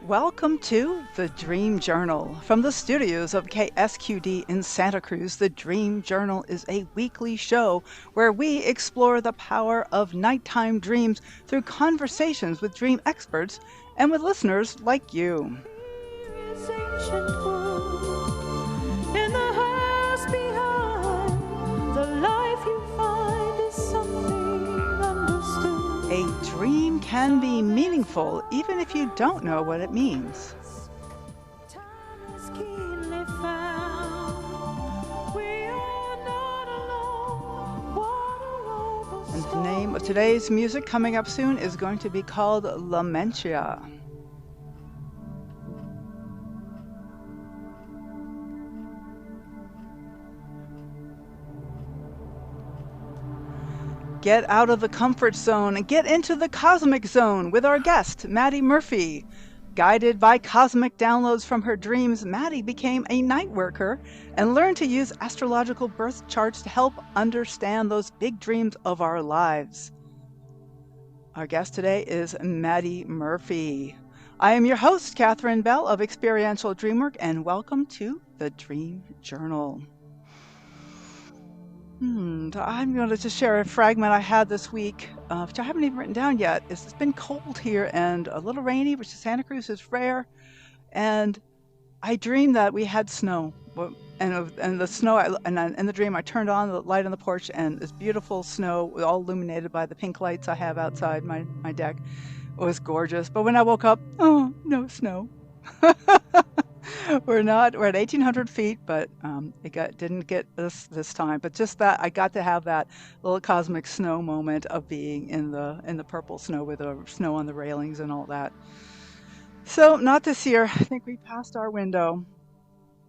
Welcome to the Dream Journal. From the studios of KSQD in Santa Cruz, the Dream Journal is a weekly show where we explore the power of nighttime dreams through conversations with dream experts and with listeners like you. A dream can be meaningful even if you don't know what it means. And the name of today's music coming up soon is going to be called Lamentia. Get out of the comfort zone and get into the cosmic zone with our guest, Madi Murphy. Guided by cosmic downloads from her dreams, Madi became a night worker and learned to use astrological birth charts to help understand those big dreams of our lives. Our guest today is Madi Murphy. I am your host, Catherine Bell of Experiential Dreamwork, and welcome to the Dream Journal. I'm going to just share a fragment I had this week, which I haven't even written down yet. It's been cold here and a little rainy, which in Santa Cruz is rare. And I dreamed that we had snow. And the snow, in the dream, I turned on the light on the porch, and this beautiful snow, all illuminated by the pink lights I have outside my deck. It was gorgeous. But when I woke up, oh, no snow. We're at 1,800 feet, but didn't get this time. But just that, I got to have that little cosmic snow moment of being in the purple snow with the snow on the railings and all that. So not this year. I think we passed our window,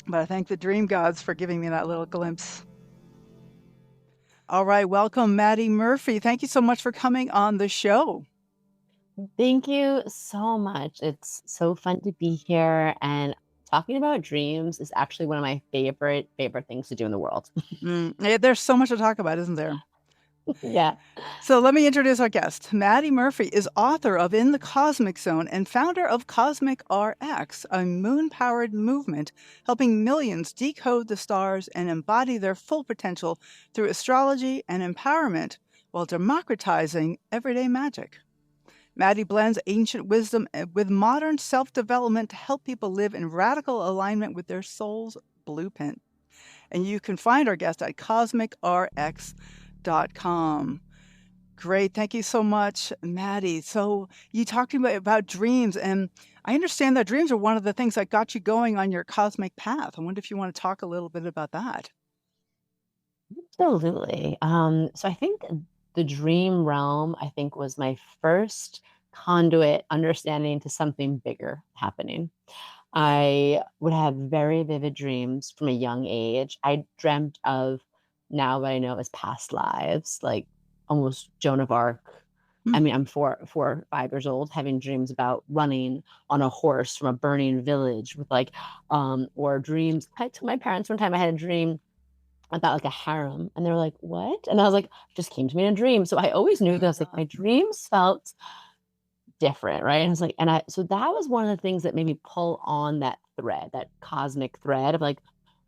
but I thank the dream gods for giving me that little glimpse. All right, welcome, Madi Murphy. Thank you so much for coming on the show. Thank you so much. It's so fun to be here, and talking about dreams is actually one of my favorite things to do in the world. There's so much to talk about, isn't there? Yeah. So let me introduce our guest. Madi Murphy is author of In the Cosmic Zone and founder of Cosmic RX, a moon-powered movement helping millions decode the stars and embody their full potential through astrology and empowerment while democratizing everyday magic. Madi blends ancient wisdom with modern self-development to help people live in radical alignment with their soul's blueprint. And you can find our guest at cosmicrx.com. Great. Thank you so much, Madi. So you talked to me about dreams, and I understand that dreams are one of the things that got you going on your cosmic path. I wonder if you want to talk a little bit about that. Absolutely. So I think the dream realm, I think, was my first conduit understanding to something bigger happening. I would have very vivid dreams from a young age. I dreamt of, now that I know as past lives, like almost Joan of Arc. I mean, I'm 4 or 5 years old, having dreams about running on a horse from a burning village with or dreams. I told my parents one time I had a dream about like a harem, and they were like, "What?" And I was like, "Just came to me in a dream." So I always knew that I was like, my dreams felt different, right? And I was like, so that was one of the things that made me pull on that thread, that cosmic thread of like,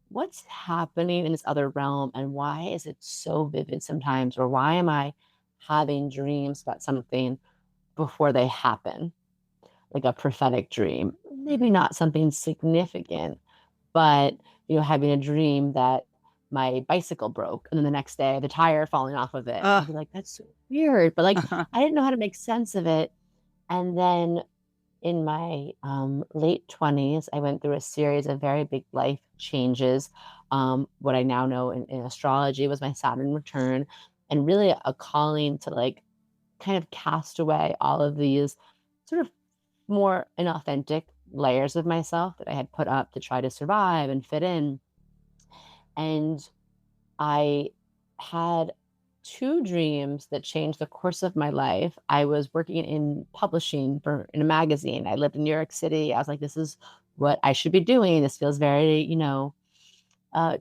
what's happening in this other realm, and why is it so vivid sometimes, or why am I having dreams about something before they happen, like a prophetic dream, maybe not something significant, but having a dream that my bicycle broke, and then the next day the tire falling off of it. I'd be like, that's so weird, but like I didn't know how to make sense of it. And then in my late 20s, I went through a series of very big life changes. What I now know in astrology was my Saturn return, and really a calling to like kind of cast away all of these sort of more inauthentic layers of myself that I had put up to try to survive and fit in. And I had 2 dreams that changed the course of my life. I was working in publishing in a magazine. I lived in New York City. I was like, this is what I should be doing. This feels very,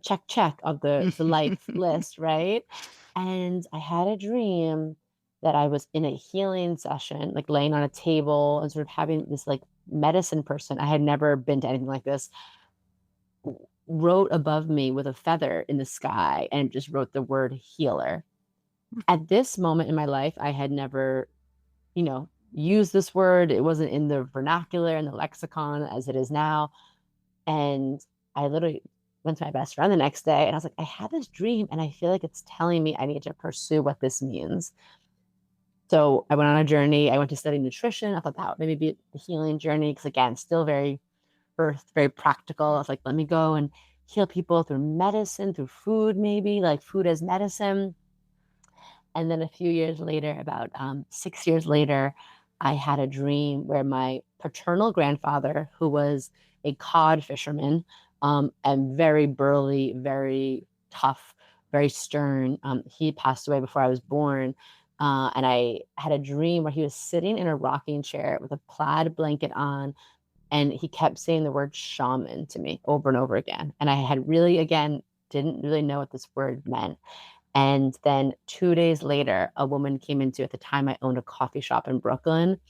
check of the life list, right? And I had a dream that I was in a healing session, like laying on a table and sort of having this like medicine person, I had never been to anything like this, wrote above me with a feather in the sky and just wrote the word healer. At this moment in my life, I had never, used this word. It wasn't in the vernacular and the lexicon as it is now. And I literally went to my best friend the next day and I was like, I had this dream and I feel like it's telling me I need to pursue what this means. So I went on a journey. I went to study nutrition. I thought that would maybe be the healing journey because, again, still very earth, very practical. I was like, let me go and heal people through medicine, through food, maybe like food as medicine. And then a few years later, about 6 years later, I had a dream where my paternal grandfather, who was a cod fisherman and very burly, very tough, very stern, he passed away before I was born. And I had a dream where he was sitting in a rocking chair with a plaid blanket on, and he kept saying the word shaman to me over and over again. And I had really, again, didn't really know what this word meant. And then 2 days later, a woman came into, at the time I owned a coffee shop in Brooklyn.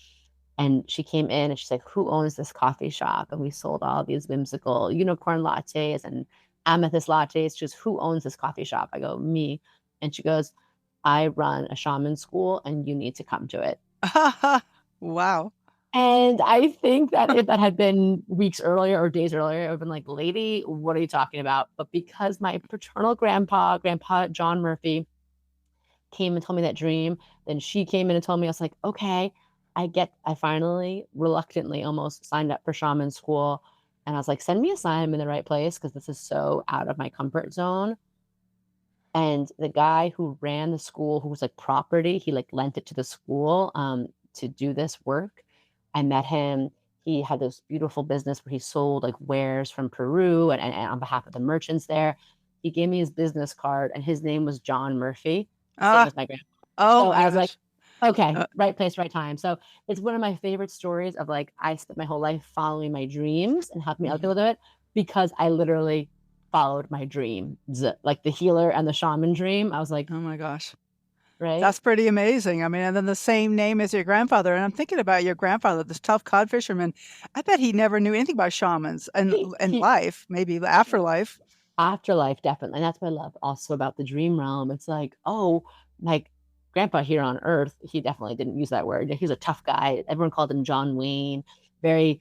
And she came in and she's like, who owns this coffee shop? And we sold all these whimsical unicorn lattes and amethyst lattes. She goes, who owns this coffee shop? I go, me. And she goes, I run a shaman school and you need to come to it. Wow. And I think that if that had been weeks earlier or days earlier, I would have been like, lady, what are you talking about? But because my paternal Grandpa John Murphy, came and told me that dream, then she came in and told me, I was like, okay, I finally reluctantly almost signed up for shaman school. And I was like, send me a sign I'm in the right place because this is so out of my comfort zone. And the guy who ran the school, who was like property, he like lent it to the school to do this work. I met him. He had this beautiful business where he sold like wares from Peru and on behalf of the merchants there. He gave me his business card and his name was John Murphy, same Ah, as my grandpa. oh So my I was like, gosh. okay, Uh, right place, right time. So it's one of my favorite stories of like I spent my whole life following my dreams and helping other mhm. people do it because I literally followed my dreams, like the healer and the shaman dream. I was like, Oh my gosh. right? That's pretty amazing. I mean, and then the same name as your grandfather. And I'm thinking about your grandfather, this tough cod fisherman. I bet he never knew anything about shamans and He life, maybe afterlife. Afterlife, definitely. And that's what I love also about the dream realm. It's like, oh, like grandpa here on earth, he definitely didn't use that word. He's a tough guy. Everyone called him John Wayne, very,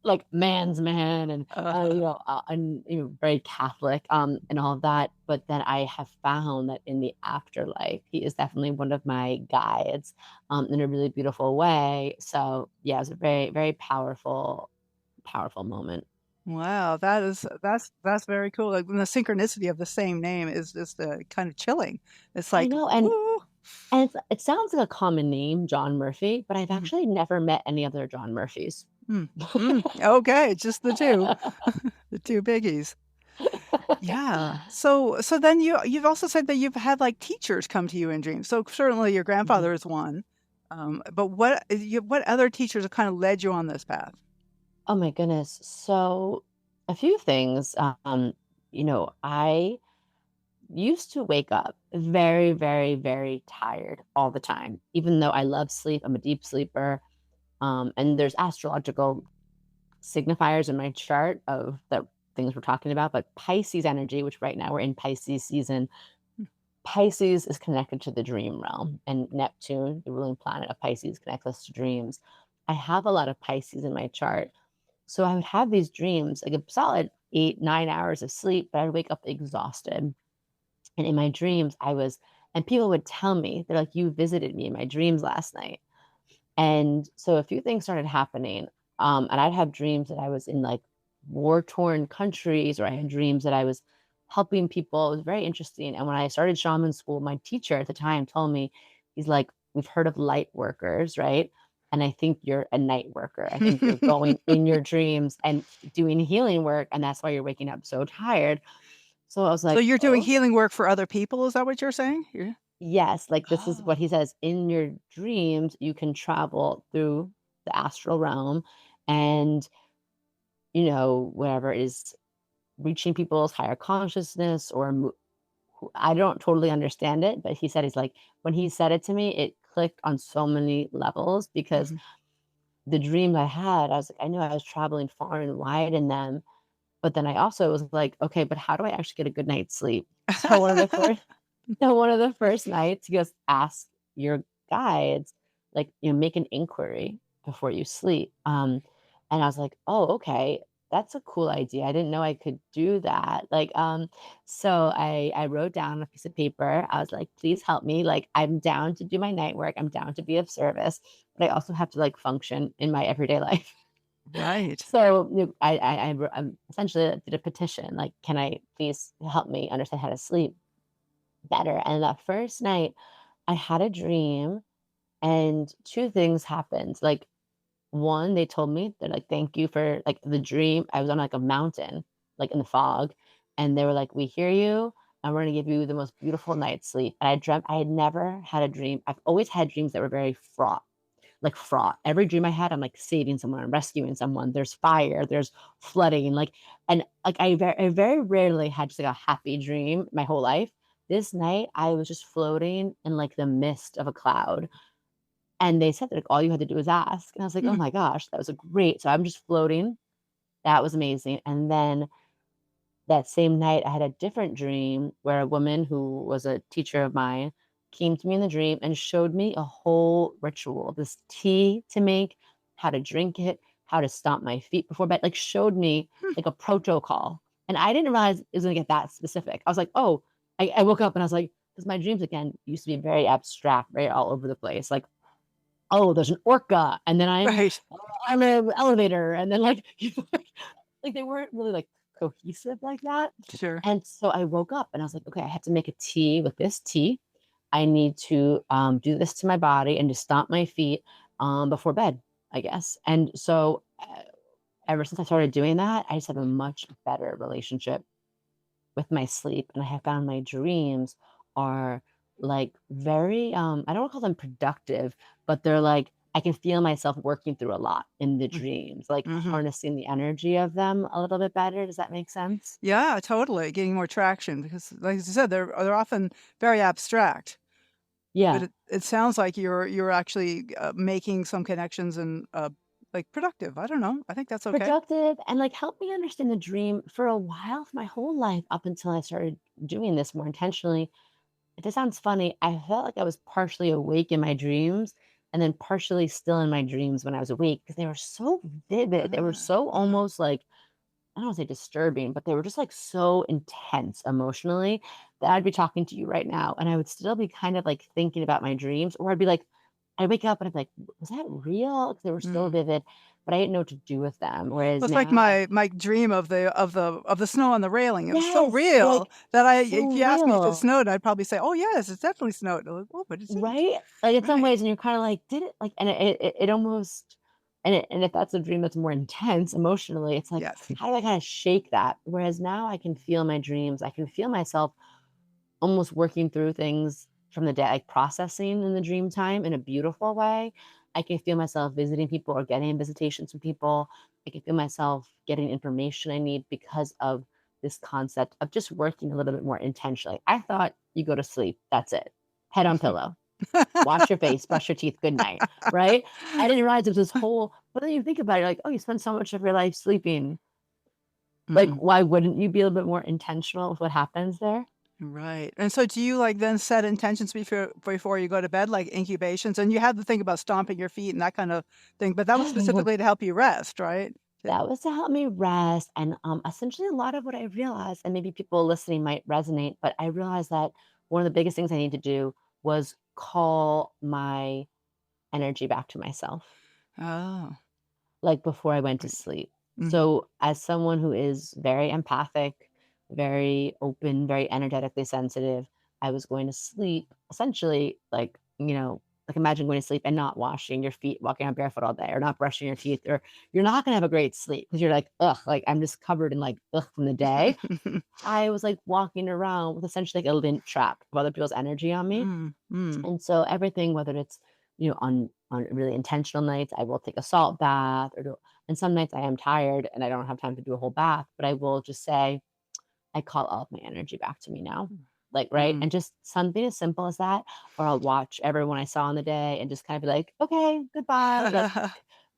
like man's man and Uh, very Catholic and all of that. But then I have found that in the afterlife, he is definitely one of my guides in a really beautiful way. So yeah, it's a very, very powerful, powerful moment. wow, that's very cool. Like, and the synchronicity of the same name is just kind of chilling. It's I like, know. woo. And it sounds like a common name, John Murphy, but I've Mhm, actually never met any other John Murphys. mm, okay, just the two biggies. Yeah. So then you've also said that you've had like teachers come to you in dreams. So certainly your Mhm. grandfather is one. But what other teachers have kind of led you on this path? Oh my goodness. So a few things. I used to wake up very, very, very tired all the time, even though I love sleep. I'm a deep sleeper. And there's astrological signifiers in my chart of the things we're talking about, but Pisces energy, which right now we're in Pisces season. Pisces is connected to the dream realm, and Neptune, the ruling planet of Pisces, connects us to dreams. I have a lot of Pisces in my chart. So I would have these dreams, like a solid 8, 9 hours of sleep, but I'd wake up exhausted. And in my dreams, and people would tell me, they're like, you visited me in my dreams last night. And so a few things started happening. And I'd have dreams that I was in like war torn countries, or I had dreams that I was helping people. It was very interesting. And when I started shaman school, my teacher at the time told me, he's like, we've heard of light workers, right? And I think you're a night worker. I think you're going in your dreams and doing healing work. And that's why you're waking up so tired. So I was So like, you're doing oh, healing work for other people, is that what you're saying? yes, like this is what Oh. he says. In your dreams, you can travel through the astral realm and, whatever it is, reaching people's higher consciousness I don't totally understand it, but he said, he's like, when he said it to me, it clicked on so many levels because Mhm. the dreams I had, I was like, I knew I was traveling far and wide in them, but then I also was like, "Okay, but how do I actually get a good night's sleep?" So one of the first nights, he goes, "Ask your guides, like, make an inquiry before you sleep." And I was like, "Oh, okay. That's a cool idea. I didn't know I could do that." So I wrote down on a piece of paper. I was like, "Please help me. Like, I'm down to do my night work. I'm down to be of service, but I also have to like function in my everyday life." Right. So essentially did a petition, like, "Can I please help me understand how to sleep better?" And that first night, I had a dream and 2 things happened. Like, 1, they told me, they're like, "Thank you for, like, the dream." I was on, like, a mountain, like, in the fog, and they were like, "We hear you, and we're gonna give you the most beautiful night's sleep." And I had never had a dream. I've always had dreams that were very fraught, like, fraught. Every dream I had, I'm, like, saving someone, I'm rescuing someone, there's fire, there's flooding, I very rarely had just, like, a happy dream my whole life. This night, I was just floating in, like, the mist of a cloud, and they said that, like, all you had to do was ask, and I was like, "Oh Mm. my gosh, that was a great." So I'm just floating, that was amazing, and then that same night, I had a different dream where a woman who was a teacher of mine came to me in the dream and showed me a whole ritual, this tea to make, how to drink it, how to stomp my feet before bed, like, showed me, Hmm. like, a protocol, and I didn't realize it was gonna get that specific. I was like, "Oh." I woke up and I was like, because my dreams, again, used to be very abstract, very all over the place, like, "Oh, there's an orca, and then Right. I'm an elevator," and then, like, like, they weren't really, like, cohesive like that, Sure. and so I woke up and I was like, "Okay, I have to make a tea with this tea. I need to, do this to my body and just stomp my feet, before bed, I guess." And so, ever since I started doing that, I just have a much better relationship with my sleep, and I have found my dreams are, like, very, I don't wanna call them productive, but they're like I can feel myself working through a lot in the Mm. dreams, like, Mhm. harnessing the energy of them a little bit better. Does that make sense? Yeah, totally, getting more traction because, like you said, they're often very abstract, but Yeah. it sounds like you're actually, making some connections and, like, productive. I don't know. I think that's okay. Productive and, like, help me understand the dream for a while, for my whole life up until I started doing this more intentionally. It sounds funny. I felt like I was partially awake in my dreams and then partially still in my dreams when I was awake because they were so vivid. They were so Uh-huh. almost like, I don't want to say disturbing, but they were just like so intense emotionally that I'd be talking to you right now and I would still be kind of like thinking about my dreams, or I'd be like, I'd wake up and I'd be like, was that real? Because they were so Mm. vivid, but I didn't know what to do with them. Well, Whereas it's like now I, my dream of the snow on the railing. It was so yes, real like that if so you asked me if it real. snowed, I'd probably say, "Oh, yes, it's definitely snowed." They're like, "Oh, but it didn't." Right? Like, in some Right. ways, and you're kinda like, "Did it?" Like, and it almost, and if that's a dream that's more intense emotionally, it's like, Yes. how do I kinda shake that? Whereas now I can feel my dreams, I can feel myself almost working through things from the day, like, processing in the dream time in a beautiful way. I can feel myself visiting people or getting visitations from people. I can feel myself getting information I need because of this concept of just working a little bit more intentionally. I thought you go to sleep, that's it. Head on pillow. Wash your face, brush your teeth, good night, right? I didn't realize it was this whole, but then you think about it, you're like, "Oh, you spend so much of your life sleeping." Like, Mm. why wouldn't you be a little bit more intentional with what happens there? Right, and so do you, like, then set intentions before you go to bed, like incubations? And you had the thing about stomping your feet and that kind of thing, but that was specifically to help you rest, right? To That was to help me rest, and, essentially a lot of what I realized, and maybe people listening might resonate, but I realized that one of the biggest things I need to do was call my energy back to myself, Oh, like, before I went to right. sleep. Mhm. So, as someone who is very empathic, very open, very energetically sensitive, I was going to sleep essentially like imagine going to sleep and not washing your feet, walking around barefoot all day, or not brushing your teeth, or you're not gonna have a great sleep because you're like, "Ugh," like, I'm just covered in, like, ugh from the day. I was, like, walking around with essentially, like, a lint trap of other people's energy on me. Mm, mm. And so everything, whether it's, on really intentional nights, I will take a salt bath, and some nights I am tired and I don't have time to do a whole bath, but I will just say, I call all of my energy back to me now. Like, right? Mm. And just something as simple as that, or I'll watch everyone I saw in the day and just kind of be like, okay, goodbye.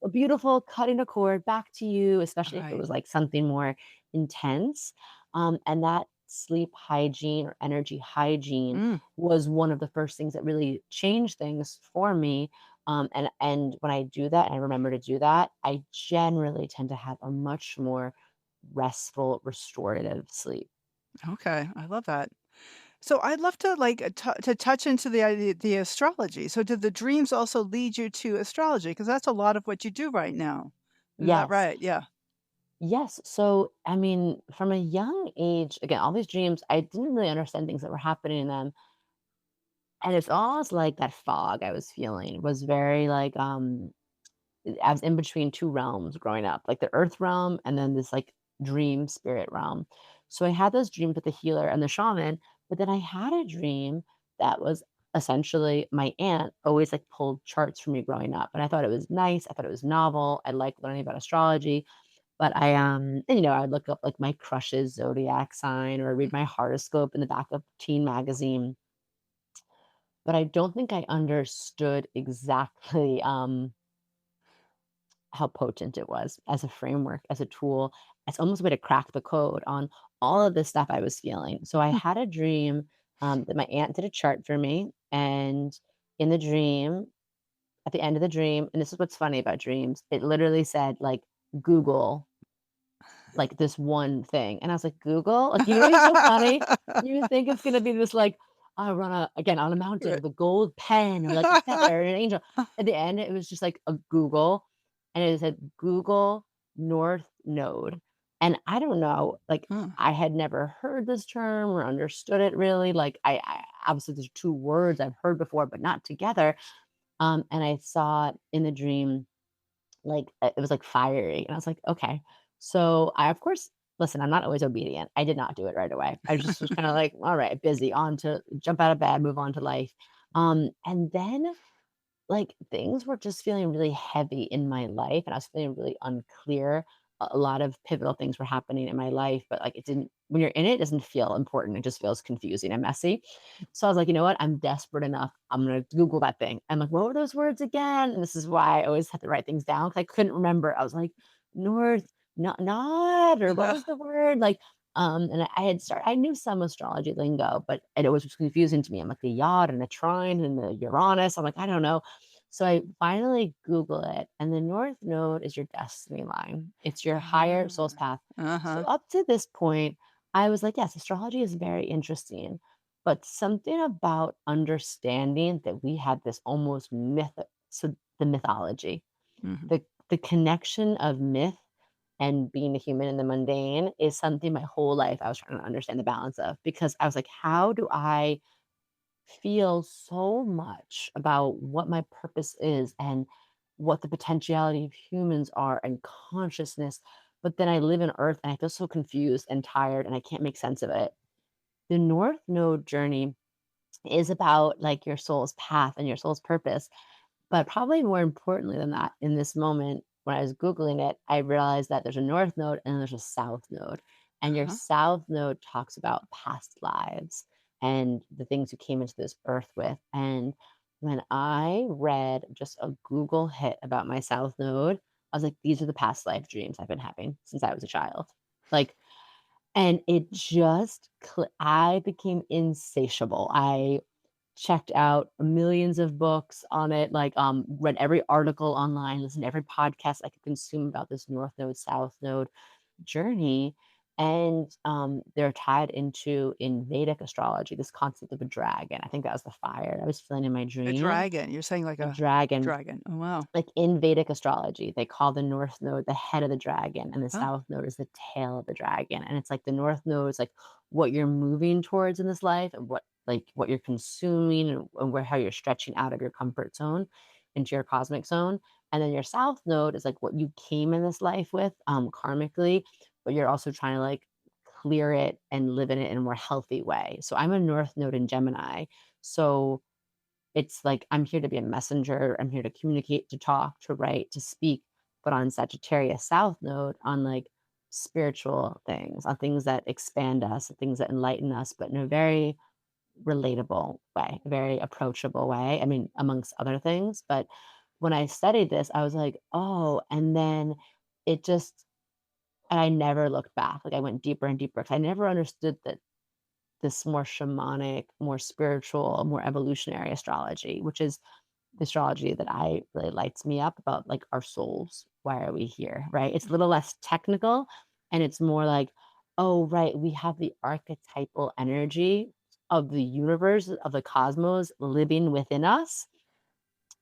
a beautiful cutting a cord back to you, especially if it Right. was like something more intense. And that sleep hygiene or energy hygiene Mm, was one of the first things that really changed things for me. And when I do that, and I remember to do that, I generally tend to have a much more restful, restorative sleep. okay, I love that. So I'd love to like to touch into the idea, the astrology. So did the dreams also lead you to astrology? Because that's a lot of what you do right now. Is that Yes. right? Yeah. Yes. So, I mean, from a young age, again, all these dreams, I didn't really understand things that were happening in them. And it's almost like that fog I was feeling was very like, I was in between two realms growing up, like the earth realm and then this like dream spirit realm. So I had those dreams with the healer and the shaman, but then I had a dream that was essentially my aunt always like pulled charts for me growing up. And I thought it was nice. I thought it was novel. I liked learning about astrology. But I'd look up like my crush's zodiac sign or read my horoscope in the back of teen magazine. But I don't think I understood exactly how potent it was as a framework, as a tool, as almost a way to crack the code on all of this stuff I was feeling. So I Hmm. had a dream that my aunt did a chart for me. And in the dream, at the end of the dream, and this is what's funny about dreams, it literally said, like, Google like this one thing. And I was like, Google? Like, you know what's so funny? You think it's gonna be this like, I run again on a mountain Right. with a gold pen or like a feather or an angel. At the end, it was just like a Google and it said Google North Node. And I don't know, like Huh. I had never heard this term or understood it really. Like I obviously there's two words I've heard before, but not together. And I saw it in the dream like, it was, like, fiery, and I was like, "Okay." So, I, of course listen, I'm not always obedient. I did not do it right away. I just was kinda like, "Alright, busy, on to jump out of bed, move on to life." And then like, things were just feeling really heavy in my life, and I was feeling really unclear. A lot of pivotal things were happening in my life, but, like, it didn't when you're in it, it doesn't feel important, it just feels confusing and messy. So I was like, "You know what? I'm desperate enough. I'm gonna Google that thing." I'm like, "What were those words again?" And this is why I always had to write things down because I couldn't remember. I was like, "North, nod," or what was the word? Like, and I knew some astrology lingo, but it always was confusing to me. I'm like, the yod and the trine and the Uranus. I'm like, I don't know. So I finally Google it, and the North Node is your destiny line. It's your higher soul's Ah. path. So Uh-huh. up to this point, I was like, yes, astrology is very interesting, but something about understanding that we had this almost myth, so the mythology, Mhm. the connection of myth and being a human in the mundane is something my whole life I was trying to understand the balance of because I was like, how do I feel so much about what my purpose is and what the potentiality of humans are and consciousness. But then I live in Earth and I feel so confused and tired and I can't make sense of it. The North Node journey is about like your soul's path and your soul's purpose. But probably more importantly than that, in this moment, when I was Googling it, I realized that there's a north node and there's a south node. And your Uh-huh. south node talks about past lives and the things you came into this earth with. And when I read just a Google hit about my south node, I was like, these are the past life dreams I've been having since I was a child. Like, and it just, I became insatiable. I checked out millions of books on it, like, read every article online, listened to every podcast I could consume about this North Node, South Node journey. And they're tied into in Vedic astrology, this concept of a dragon. I think that was the fire I was feeling in my A dream. dragon. You're saying like A a dragon dragon. Oh, wow. like in Vedic astrology, they call the North Node the head of the dragon, and the Oh, South Node is the tail of the dragon. And it's like the North Node is like what you're moving towards in this life, and what you're consuming, and where how you're stretching out of your comfort zone into your cosmic zone. And then your South Node is like what you came in this life with, karmically, but you're also trying to like clear it and live in it in a more healthy way. So I'm a North Node in Gemini, so it's like I'm here to be a messenger. I'm here to communicate, to talk, to write, to speak. But on Sagittarius South node, on like spiritual things, on things that expand us, things that enlighten us, but in a very relatable way, a very approachable way. I mean, amongst other things. But when I studied this, I was like, "Oh," and then it just and I never looked back, like, I went deeper and deeper 'cause I never understood that this more shamanic, more spiritual, more evolutionary astrology, which is the astrology that I really lights me up about, like, our souls. Why are we here, right? It's a little less technical, and it's more like, "Oh, right, we have the archetypal energy of the universe, of the cosmos living within us,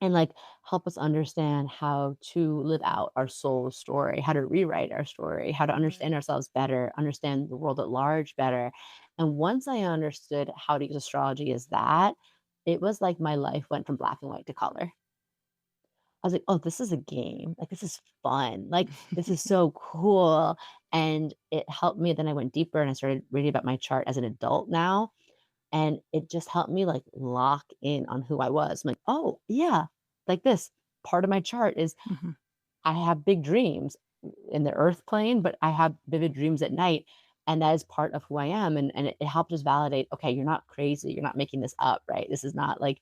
and, like, help us understand how to live out our soul story, how to rewrite our story, how to understand Right. ourselves better, understand the world at large better." And once I understood how to use astrology as that, it was like my life went from black and white to color. I was like, "Oh, this is a game. Like, this is fun. Like, this is so cool." And it helped me. Then I went deeper and I started reading about my chart as an adult now. And it just helped me like lock in on who I was. I'm like, "Oh, yeah, like this part of my chart is Mhm. I have big dreams in the earth plane, but I have vivid dreams at night. And that is part of who I am." And it helped us validate, okay, you're not crazy. You're not making this up, right? This is not like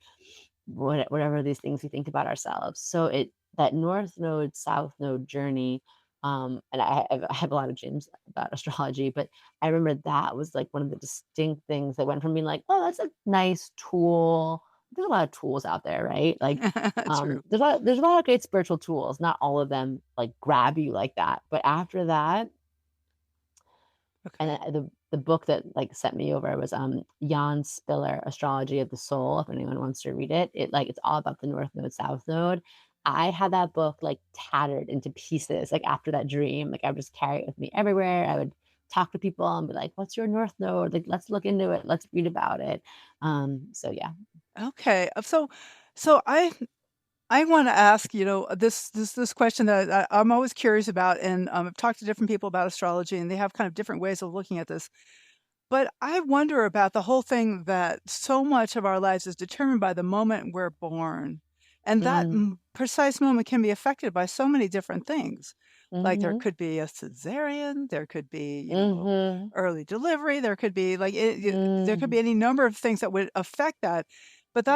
whatever these things we think about ourselves. So it that north node, south node journey, and I have a lot of dreams about astrology, but I remember that was like one of the distinct things that went from being like, oh, that's a nice tool. There's a lot of tools out there, right? Like, True. there's a lot of great spiritual tools. Not all of them like grab you like that, but after that, and Okay. the book that, like, set me over was, Jan Spiller, Astrology of the Soul, if anyone wants to read it. It's all about the North Node, South Node. I had that book, like, tattered into pieces, like, after that dream, like, I would just carry it with me everywhere. I would talk to people and be like, "What's your North Node? Like, let's look into it. Let's read about it." So yeah. Okay. So I wanna ask, this question that I'm always curious about, and, I've talked to different people about astrology, and they have kind of different ways of looking at this. But I wonder about the whole thing that so much of our lives is determined by the moment we're born, and that Mm, precise moment can be affected by so many different things. Like, there mhm, could be a cesarean, there could be, mhm, early delivery, there could be, like, there could be mm, any number of things that would affect that. But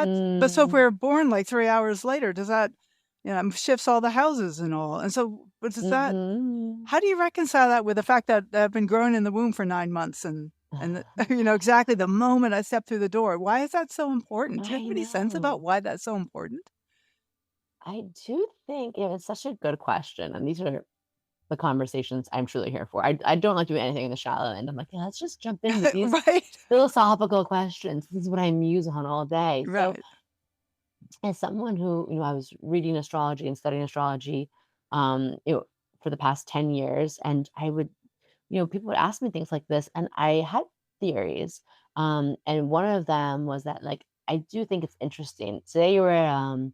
so if mm, we're born, like, 3 hours later, does that, shifts all the houses and all, and so but does that mhm. how do you reconcile that with the fact that I've been growing in the womb for 9 months and the exactly the moment I step through the door? Why is that so important? Do you have I any sense about know. why that's so important? I do think it's such a good question, and these are the conversations I'm truly here for. I don't like doing anything in the shallow end. I'm like, "Yeah, let's just jump in with these Right? philosophical questions. This is what I muse on all day." So, Right. as someone who, I was reading astrology and studying astrology, for the past 10 years, and I would people would ask me things like this, and I had theories. And one of them was that, like, I do think it's interesting. Say you were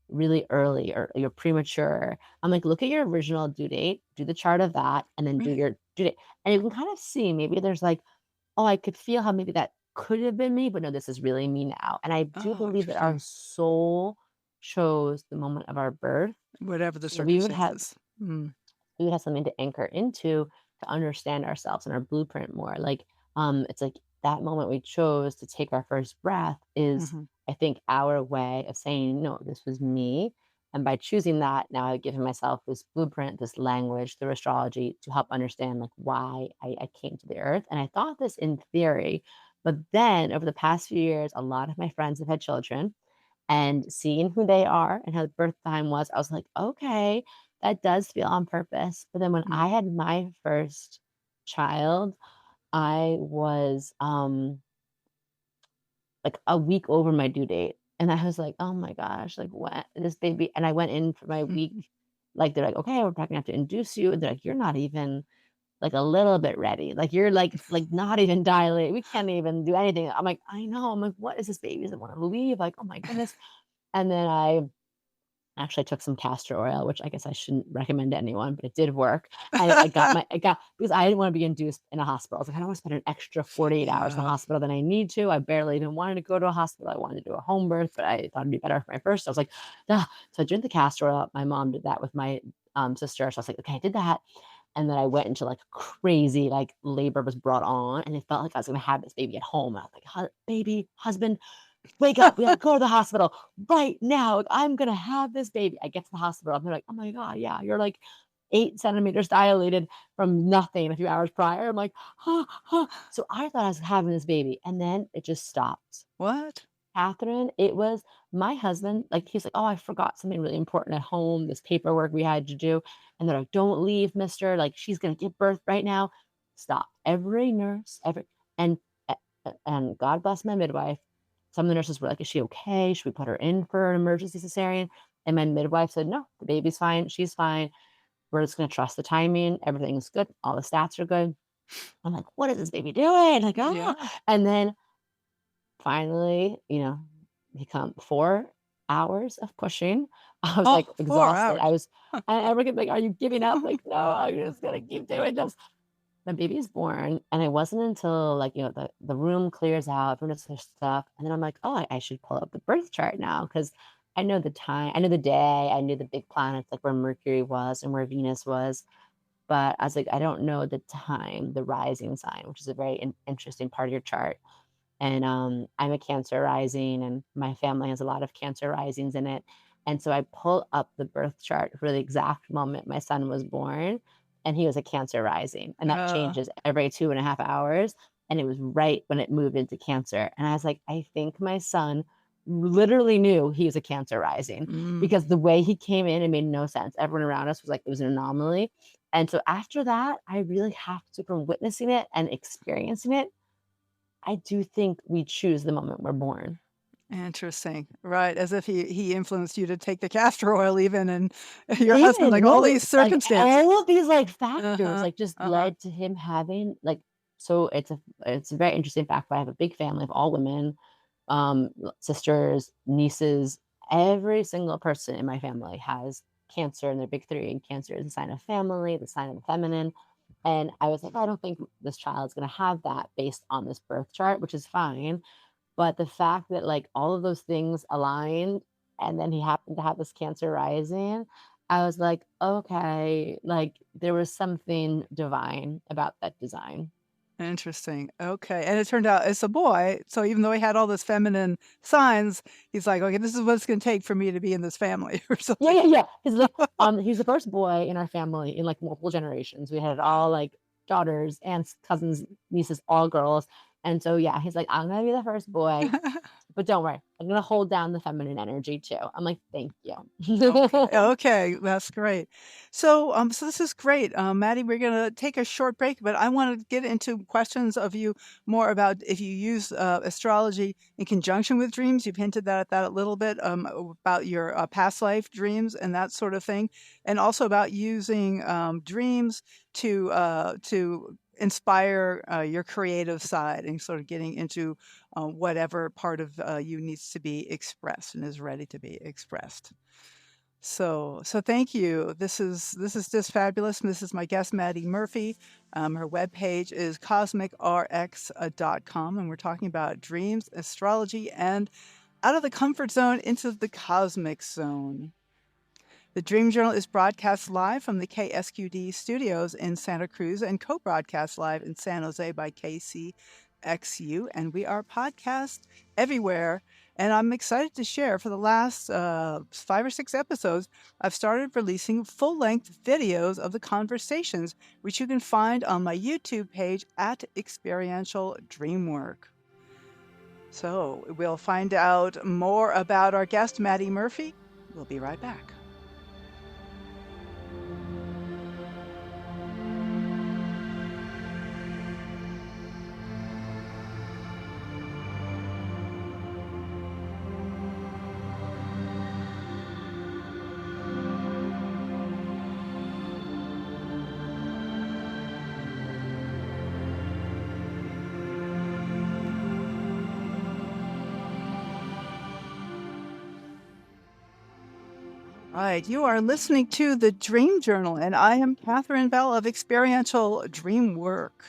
really early or you're premature. I'm like, look at your original due date, do the chart of that, and then do Right. your due date. And you can kind of see maybe there's like, oh, I could feel how maybe that could have been me, but no, this is really me now. And I do Oh, believe that our interesting. soul chose the moment of our birth. Whatever the So we would have circumstances. Mm, something to anchor into to understand ourselves and our blueprint more. Like, it's like that moment we chose to take our first breath is, mhm, I think, our way of saying, no, this was me. And by choosing that, now I've given myself this blueprint, this language through astrology to help understand like why I came to the earth. And I thought this in theory, but then over the past few years, a lot of my friends have had children and seeing who they are and how the birth time was, I was like, "Okay, that does feel on purpose." But then when mm. I had my first child, I was, like, a week over my due date, and I was like, "Oh my gosh, like, what this baby," and I went in for my week, like, they're like, "Okay, we're probably gonna have to induce you," and they're like, "You're not even, like, a little bit ready, like, you're, like, not even dilated, we can't even do anything." I'm like, "I know," I'm like, "What is this baby? Does it wanna leave?" Like, "Oh my goodness." And then I actually took some castor oil, which I guess I shouldn't recommend to anyone, but it did work. And I got because I didn't wanna be induced in a hospital. I was like, "I don't wanna spend an extra 48 hours in the Yeah. hospital than I need to." I barely even wanted to go to a hospital. I wanted to do a home birth, but I thought it'd be better for my first. I was like, "Ugh." So I drank the castor oil. My mom did that with my, sister. So I was like, "Okay, I did that." And then I went into, like, crazy, labor was brought on, and it felt like I was gonna have this baby at home. I was like, "Baby, husband, wake up, we gotta go to the hospital right now. Like, I'm gonna have this baby. I get to the hospital, and they're like, oh my God, yeah, you're like 8 centimeters dilated from nothing a few hours prior. I'm like, huh, huh. So I thought I was having this baby, and then it just stopped. What? Catherine, it was my husband, like, he's like, "Oh, I forgot something really important at home, this paperwork we had to do." And they're like, "Don't leave, mister, like, she's gonna give birth right now." Stop. Every nurse, and and God bless my midwife. Some of the nurses were like, "Is she okay? Should we put her in for an emergency cesarean?" And my midwife said, "No, the baby's fine. She's fine. We're just gonna trust the timing. Everything's good. All the stats are good." I'm like, "What is this baby doing?" Like, "Ah." Yeah. And then finally, he come 4 hours of pushing. I was, Oh, like, 4 exhausted. hours. And everyone like, "Are you giving up?" Like, "No, I'm just gonna keep doing this." The baby's born, and it wasn't until, like, the room clears out, everyone does their stuff, and then I'm like, "Oh, I should pull up the birth chart now because I know the time, I know the day, I knew the big planets, like, where Mercury was and where Venus was." But I was like, "I don't know the time, the rising sign," which is a very interesting part of your chart. And I'm a Cancer rising, and my family has a lot of Cancer risings in it. And so I pull up the birth chart for the exact moment my son was born, and he was a Cancer rising, and that Uh, changes every 2.5 hours. And it was right when it moved into Cancer, and I was like, I think my son literally knew he was a Cancer rising mm, because the way he came in, it made no sense. Everyone around us was like, it was an anomaly. And so after that, I really have to, from witnessing it and experiencing it, I do think we choose the moment we're born. interesting. Right, as if he influenced you to take the castor oil even, and your husband, Even like, all no, these like, circumstances. all of these, like, factors, Uh-huh, like, just uh-huh. led to him having, like, so it's a very interesting fact, but I have a big family of all women, sisters, nieces. Every single person in my family has Cancer in their big 3, and Cancer is a sign of family, the sign of the feminine. And I was like, I don't think this child's gonna have that based on this birth chart, which is fine. But the fact that, like, all of those things aligned, and then he happened to have this Cancer rising, I was like, "Okay," like, there was something divine about that design. Interesting, okay, and it turned out it's a boy, so even though he had all those feminine signs, he's like, "Okay, this is what it's gonna take for me to be in this family," or Yeah, something. yeah, yeah. He's the first boy in our family in, like, multiple generations. We had all, like, daughters, aunts, cousins, nieces, all girls, and so, yeah, he's like, "I'm gonna be the first boy, but don't worry, I'm gonna hold down the feminine energy too." I'm like, "Thank you." Okay, okay, that's great. So this is great, Maddie. We're gonna take a short break, but I want to get into questions of you more about if you use astrology in conjunction with dreams. You've hinted that at that a little bit about your past life dreams and that sort of thing, and also about using dreams to inspire your creative side and sort of getting into whatever part of you needs to be expressed and is ready to be expressed. So thank you. This is just fabulous. This is my guest, Maddie Murphy. Her webpage is cosmicrx.com, and we're talking about dreams, astrology, and out of the comfort zone into the cosmic zone. The Dream Journal is broadcast live from the KSQD studios in Santa Cruz and co-broadcast live in San Jose by KCXU, and we are podcast everywhere. And I'm excited to share for the last 5 or 6 episodes, I've started releasing full-length videos of the conversations, which you can find on my YouTube page at Experiential Dreamwork. So we'll find out more about our guest, Maddie Murphy. We'll be right back. Right. You are listening to the Dream Journal, and I am Catherine Bell of Experiential Dream Work.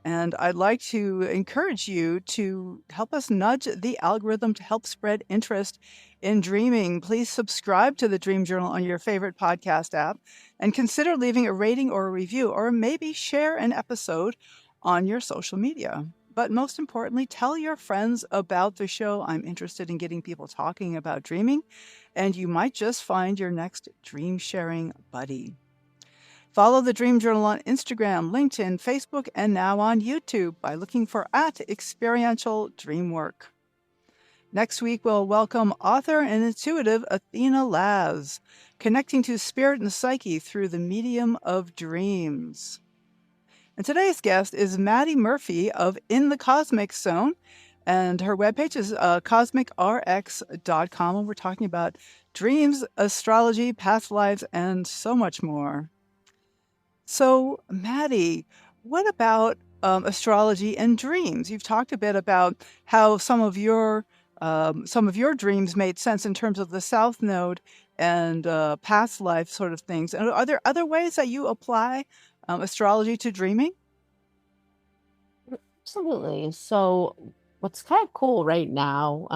And I'd like to encourage you to help us nudge the algorithm to help spread interest in dreaming. Please subscribe to the Dream Journal on your favorite podcast app and consider leaving a rating or a review, or maybe share an episode on your social media. but most importantly, tell your friends about the show. I'm interested in getting people talking about dreaming, and you might just find your next dream sharing buddy. Follow the Dream Journal on Instagram, LinkedIn, Facebook, and now on YouTube by looking for at Experiential Dreamwork. Next week, we'll welcome author and intuitive Athena Laz, connecting to spirit and psyche through the medium of dreams. And today's guest is Madi Murphy of In the Cosmic Zone, and her webpage is cosmicrx.com, and we're talking about dreams, astrology, past lives, and so much more. So, Maddie, what about astrology and dreams? You've talked a bit about how some of your dreams made sense in terms of the South Node and past life sort of things. And are there other ways that you apply astrology to dreaming? Absolutely. So what's kind of cool right now,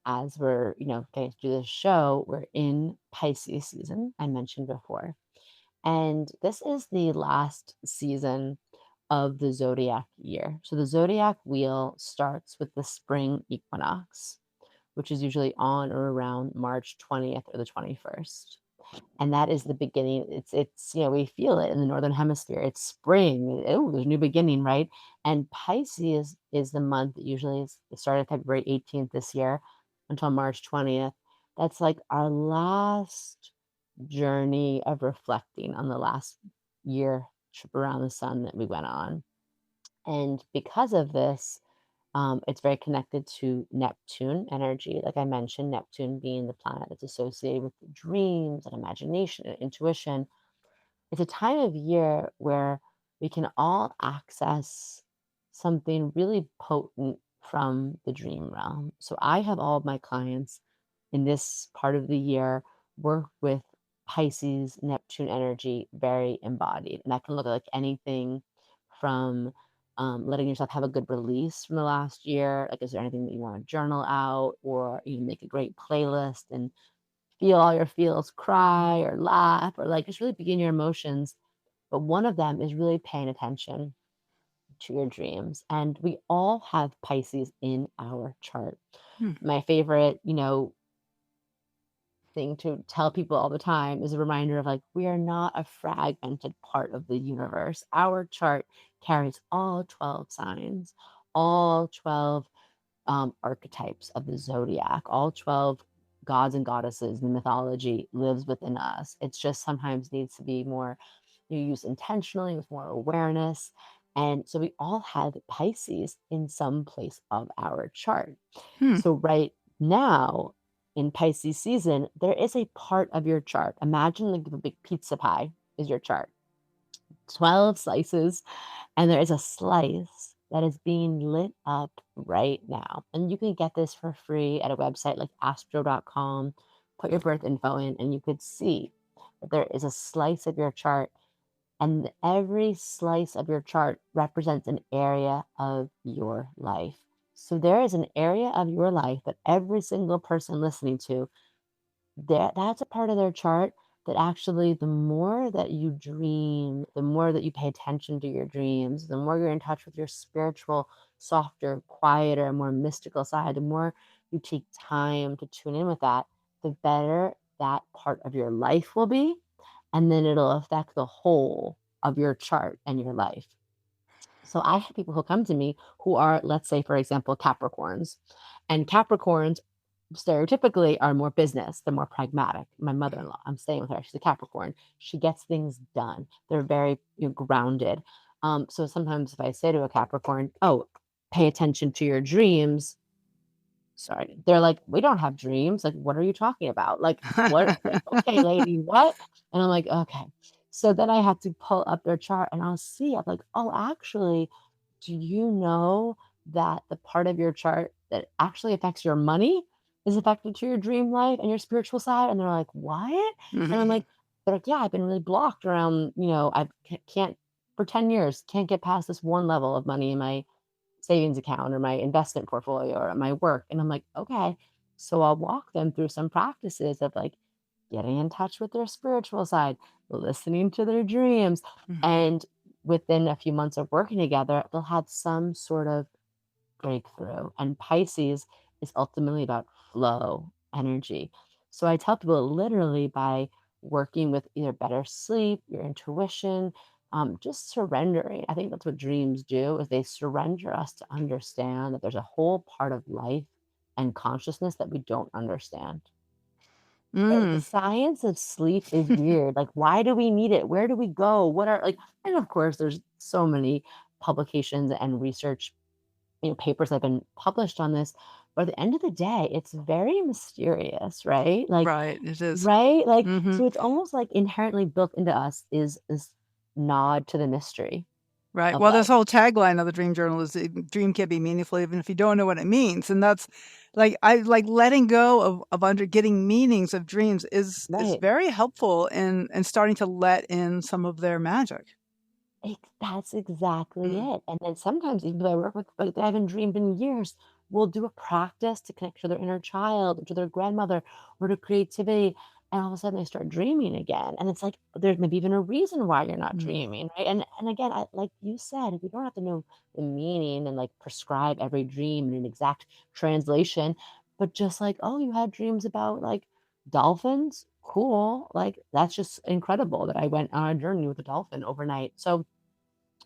as we're, getting to do this show, we're in Pisces season, I mentioned before. And this is the last season of the zodiac year. So the zodiac wheel starts with the spring equinox, which is usually on or around March 20th or the 21st. And that is the beginning. We feel it in the northern hemisphere. It's spring. Oh, there's a new beginning, right? And Pisces is the month that usually is it started February 18th this year until March 20th. That's like our last journey of reflecting on the last year trip around the sun that we went on. And because of this, it's very connected to Neptune energy. Like I mentioned, Neptune being the planet that's associated with dreams and imagination and intuition. It's a time of year where we can all access something really potent from the dream realm. So I have all of my clients in this part of the year work with Pisces, Neptune energy very embodied. And that can look like anything from letting yourself have a good release from the last year. Like, is there anything that you want to journal out, or you make a great playlist and feel all your feels, cry or laugh, or like just really begin your emotions. But one of them is really paying attention to your dreams. And we all have Pisces in our chart. Hmm. My favorite, thing to tell people all the time is a reminder of like, we are not a fragmented part of the universe. Our chart carries all 12 signs, all 12 archetypes of the zodiac, all 12 gods and goddesses in mythology lives within us. It's just sometimes needs to be more used intentionally with more awareness. And so we all have Pisces in some place of our chart. Hmm. So right now in Pisces season, there is a part of your chart. Imagine like a big pizza pie is your chart. 12 slices, and there is a slice that is being lit up right now. And you can get this for free at a website like astro.com. Put your birth info in, and you could see that there is a slice of your chart, and every slice of your chart represents an area of your life. So there is an area of your life that every single person listening to, that's a part of their chart that actually the more that you dream, the more that you pay attention to your dreams, the more you're in touch with your spiritual, softer, quieter, more mystical side, the more you take time to tune in with that, the better that part of your life will be. And then it'll affect the whole of your chart and your life. So I have people who come to me who are, let's say, for example, Capricorns. And Capricorns stereotypically are more business, they're more pragmatic. My mother-in-law, I'm staying with her, she's a Capricorn. She gets things done. They're very grounded. So sometimes if I say to a Capricorn, oh, pay attention to your dreams, sorry, they're like, we don't have dreams. Like, what are you talking about? Like, what? Okay, lady, what? And I'm like, okay. So then I had to pull up their chart and I'll see. I'm like, oh, actually, do you know that the part of your chart that actually affects your money is affected to your dream life and your spiritual side? And they're like, what? And I'm like, they're like, yeah, I've been really blocked around, I can't for 10 years, can't get past this one level of money in my savings account or my investment portfolio or at my work. And I'm like, okay. So I'll walk them through some practices of like getting in touch with their spiritual side, listening to their dreams. Mhm. And within a few months of working together, they'll have some sort of breakthrough. And Pisces is ultimately about flow, energy. So I tell people literally by working with either better sleep, your intuition, just surrendering. I think that's what dreams do is they surrender us to understand that there's a whole part of life and consciousness that we don't understand. The Mm, science of sleep is weird. Like, why do we need it? Where do we go? What are like, and of course, there's so many publications and research, papers that have been published on this. But at the end of the day, it's very mysterious, right? Like, right, it is. right? Like, Mhm. so it's almost like inherently built into us is this nod to the mystery Right. of Well, this life. whole tagline of the dream journal is dream can be meaningful even if you don't know what it means. And that's like I like letting go of under getting meanings of dreams is Right. very helpful in starting to let in some of their magic. That's exactly Mm, it, and then sometimes even though I work with like, they haven't dreamed in years, we'll do a practice to connect to their inner child, or to their grandmother, or to creativity, and all of a sudden they start dreaming again, and it's like, there's maybe even a reason why you're not mm, dreaming, right? And again, like you said, we don't have to know the meaning and, like, prescribe every dream in an exact translation, but just like, "Oh, you had dreams about, like, dolphins? Cool." Like, that's just incredible that I went on a journey with a dolphin overnight, so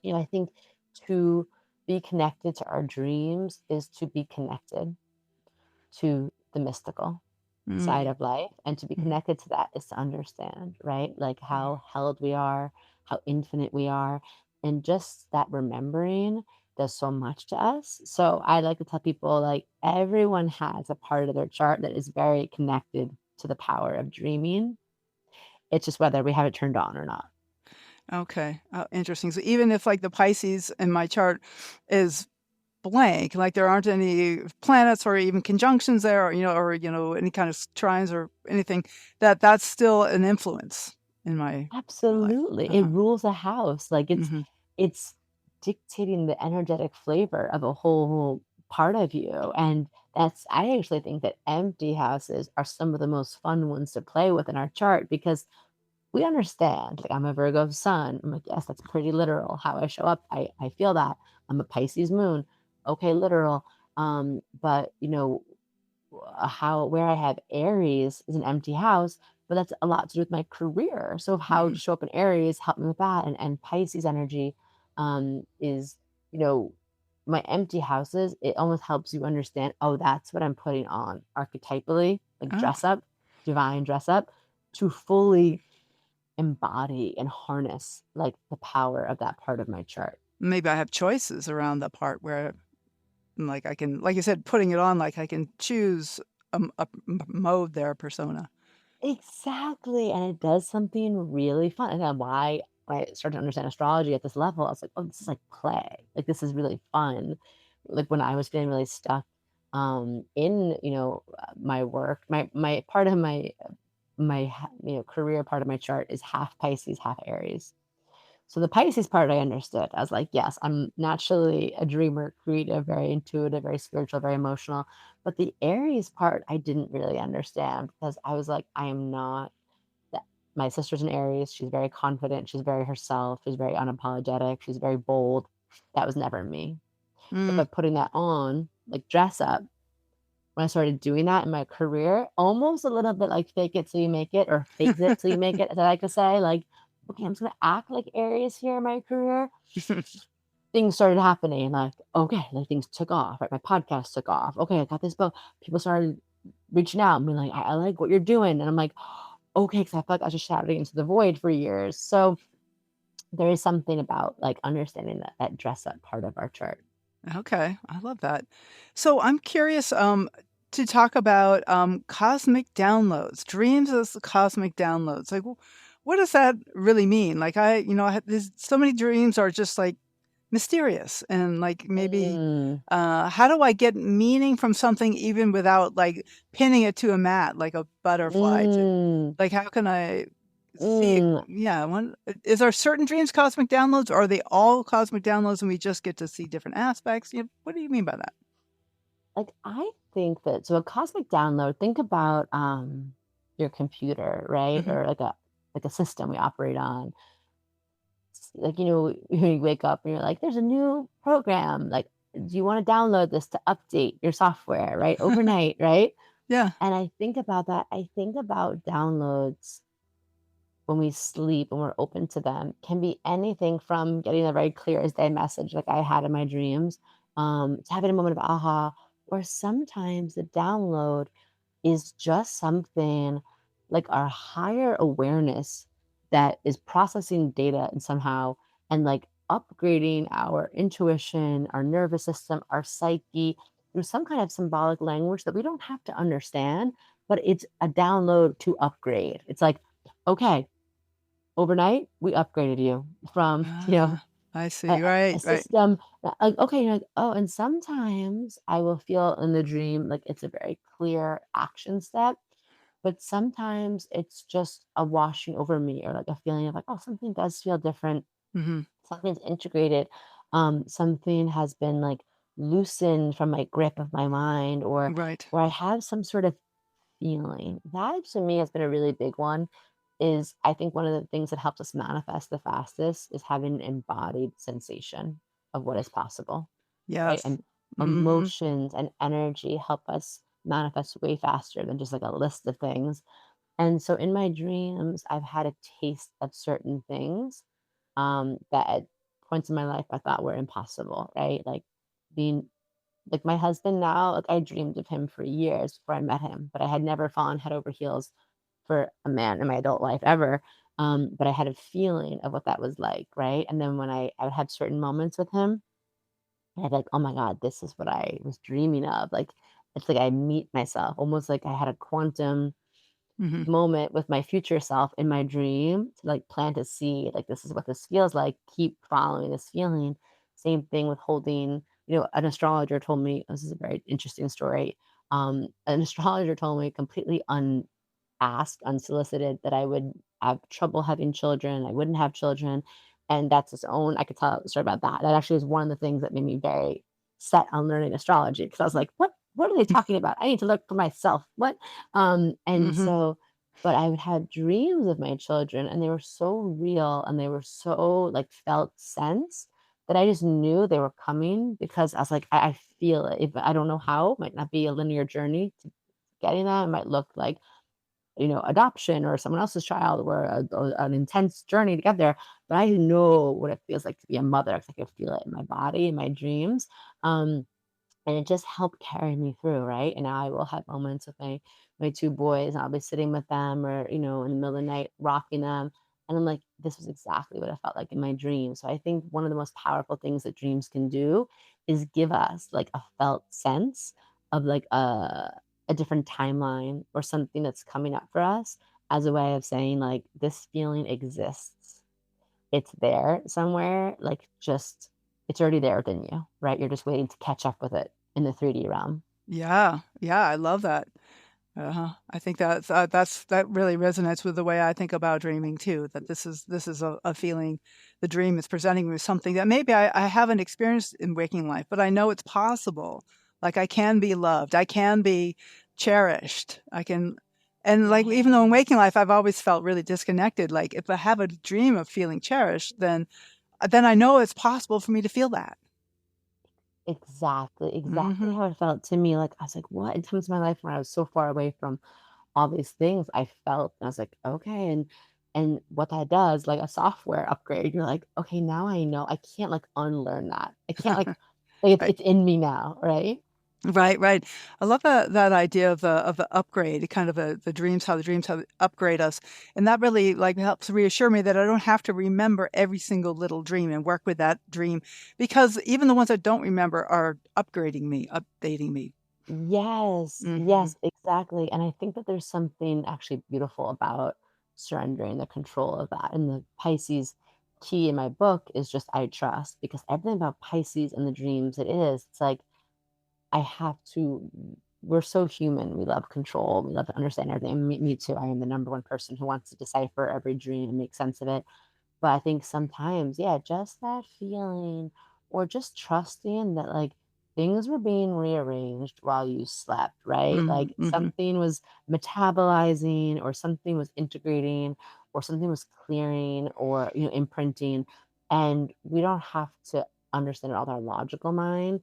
I think to be connected to our dreams is to be connected to the mystical side mm, of life. And to be mhm, connected to that is to understand, right? Like mm. how held we are, how infinite we are. And just that remembering does so much to us. So I like to tell people like everyone has a part of their chart that is very connected to the power of dreaming. It's just whether we have it turned on or not. Okay. Oh, interesting. So even if like the Pisces in my chart is blank, like there aren't any planets or even conjunctions there, or any kind of trines or anything, that's still an influence in my life. Absolutely. It Uh-huh. rules a house. Like Mhm. it's dictating the energetic flavor of a whole part of you. And I actually think that empty houses are some of the most fun ones to play with in our chart because we understand. Like I'm a Virgo sun. I'm like, yes, that's pretty literal. How I show up, I feel that. I'm a Pisces moon. Okay, literal. But how where I have Aries is an empty house, but that's a lot to do with my career. So how to Mhm. show up in Aries help me with that. And Pisces energy is, you know, my empty houses, it almost helps you understand, oh, that's what I'm putting on archetypally, like Oh, dress up, divine dress up, to fully embody and harness like the power of that part of my chart. maybe I have choices around the part where, like, I can like you said, putting it on, like, I can choose a mode there, persona. Exactly, and it does something really fun, and then why when I started to understand astrology at this level, I was like, "Oh, this is like play. Like, this is really fun." Like, when I was feeling really stuck, in, my work, my part of my career part of my chart is half Pisces, half Aries. So the Pisces part I understood. I was like, yes, I'm naturally a dreamer, creative, very intuitive, very spiritual, very emotional. But the Aries part I didn't really understand because I was like, I am not that. My sister's an Aries. She's very confident. She's very herself. She's very unapologetic. She's very bold. That was never me. But Mm, by putting that on, like dress up, when I started doing that in my career, almost a little bit like fake it till you make it or fake it till you make it, as I like to say, like, okay, I'm just gonna act like Aries here in my career. Things started happening, like, okay, like things took off, right? My podcast took off. Okay, I got this book. People started reaching out and being like, I like what you're doing. And I'm like, okay, because I felt like I was just shouting into the void for years. So there is something about like understanding that dress up part of our chart. okay, I love that. So I'm curious, to talk about, cosmic downloads, dreams as cosmic downloads. Like, what does that really mean? Like, I had there's so many dreams are just, like, mysterious and, like, maybe, Mm, how do I get meaning from something even without, like, pinning it to a mat like a butterfly to mm, like, how can I see mm. yeah, one is there certain dreams cosmic downloads, or are they all cosmic downloads and we just get to see different aspects? What do you mean by that? Like, I think that so a cosmic download, think about, your computer, right? Mhm. Or like a system we operate on. Like, when you wake up and you're like, "There's a new program," like, do you want to download this to update your software, right? Overnight, right? Yeah. And I think about that. I think about downloads when we sleep and we're open to them can be anything from getting a very clear as day message like I had in my dreams, to having a moment of aha, or sometimes the download is just something like our higher awareness that is processing data and somehow and like upgrading our intuition, our nervous system, our psyche through some kind of symbolic language that we don't have to understand, but it's a download to upgrade. It's like, okay, overnight, we upgraded you from, Ah, I see. a Right, right. system like, okay, you're like, "Oh," and sometimes I will feel in the dream like it's a very clear action step, but sometimes it's just a washing over me or like a feeling of like, "Oh, something does feel different. Mhm. Something's integrated. Something has been like loosened from my grip of my mind Right. or I have some sort of feeling." That to me has been a really big one is I think one of the things that helps us manifest the fastest is having an embodied sensation of what is possible, right? Yes. And Mhm. emotions and energy help us manifest way faster than just like a list of things. And so in my dreams, I've had a taste of certain things that at points in my life I thought were impossible, right? Like being like my husband now, like I dreamed of him for years before I met him, but I had never fallen head over heels for a man in my adult life ever. But I had a feeling of what that was like, right? And then when I would have certain moments with him, and I'd be like, oh my God, this is what I was dreaming of. Like it's like I meet myself, almost like I had a quantum Mhm. moment with my future self in my dream to like plant a seed like this is what this feels like, keep following this feeling. Same thing with holding, an astrologer told me this is a very interesting story. An astrologer told me completely asked unsolicited that I would have trouble having children, I wouldn't have children, and that's its own I could tell a story about that. That actually is one of the things that made me very set on learning astrology because I was like, "What are they talking about? I need to look for myself. What?" And Mhm. so but I would have dreams of my children, and they were so real, and they were so, like, felt sense that I just knew they were coming because I was like, I feel it. If I don't know how, it might not be a linear journey to getting that. It might look like adoption or someone else's child or an intense journey to get there. But I know what it feels like to be a mother because I could feel it in my body, in my dreams. Um, and it just helped carry me through, right? And now I will have moments with my 2 boys, and I'll be sitting with them or, in the middle of the night rocking them, and I'm like, "This was exactly what I felt like in my dream." So I think one of the most powerful things that dreams can do is give us, like, a felt sense of, like, a different timeline or something that's coming up for us as a way of saying, like, "This feeling exists. It's there somewhere, like, just it's already there within you, right? You're just waiting to catch up with it in the 3D realm." Yeah. Yeah, I love that. Uh-huh. I think that really resonates with the way I think about dreaming too, that this is a feeling the dream is presenting me with something that maybe I haven't experienced in waking life, but I know it's possible. Like I can be loved, I can be cherished, I can and like even though in waking Yes. life I've always felt really disconnected, like if I have a dream of feeling cherished, then I know it's possible for me to feel that. Exactly Mhm. how it felt to me, like, I was like, "What?" In times of my life where I was so far away from all these things, I felt and I was like, "Okay," and what that does, like a software upgrade, you're like, "Okay, now I know. I can't, like, unlearn that. I can't, like, it's Right. it's in me now," right? Right, right. I love that idea of the upgrade, kind of the dreams how they upgrade us, and that really, like, helps reassure me that I don't have to remember every single little dream and work with that dream, because even the ones I don't remember are upgrading me, updating me. Yes, Mhm. yes, exactly, and I think that there's something actually beautiful about surrendering the control of that, and the Pisces key in my book is just I trust, because everything about Pisces and the dreams it's like, I have to we're so human, we love control, we love to understand everything, and me too, I am the number one person who wants to decipher every dream and make sense of it. But I think sometimes, yeah, just that feeling or just trusting that like things were being rearranged while you slept, right? Mhm, Like mhm. something was metabolizing or something was integrating or something was clearing or, imprinting. And we don't have to understand it with our logical mind.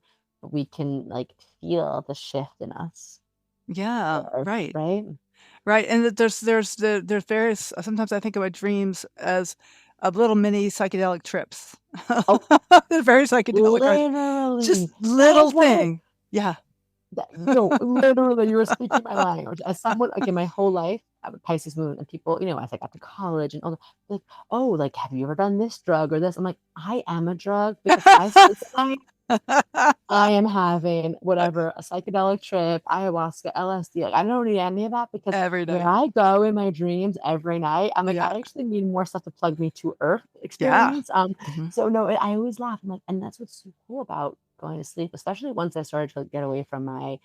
we can like feel the shift in us, Yeah, or right. right? Right, and that there's various sometimes I think about dreams as of little mini psychedelic trips. Oh, They're very psychedelic, aren't they? Just literally. little That's what thing. Yeah. that, no, literally, you were speaking my language. As someone, like in my whole life, I'm a Pisces moon, and people, as I got to college and all the, like, oh, like, have you ever done this drug or this? I'm like, I am a drug because I sleep at night. I am having whatever, a psychedelic trip, ayahuasca, LSD. Like, I don't need any of that because Every where night. I go in my dreams every night, I'm like, Yeah. I actually need more stuff to plug me to Earth Yeah. experience. Mhm. So no, I always laugh. I'm like, and that's what's so cool about going to sleep, especially once I started to get away from my,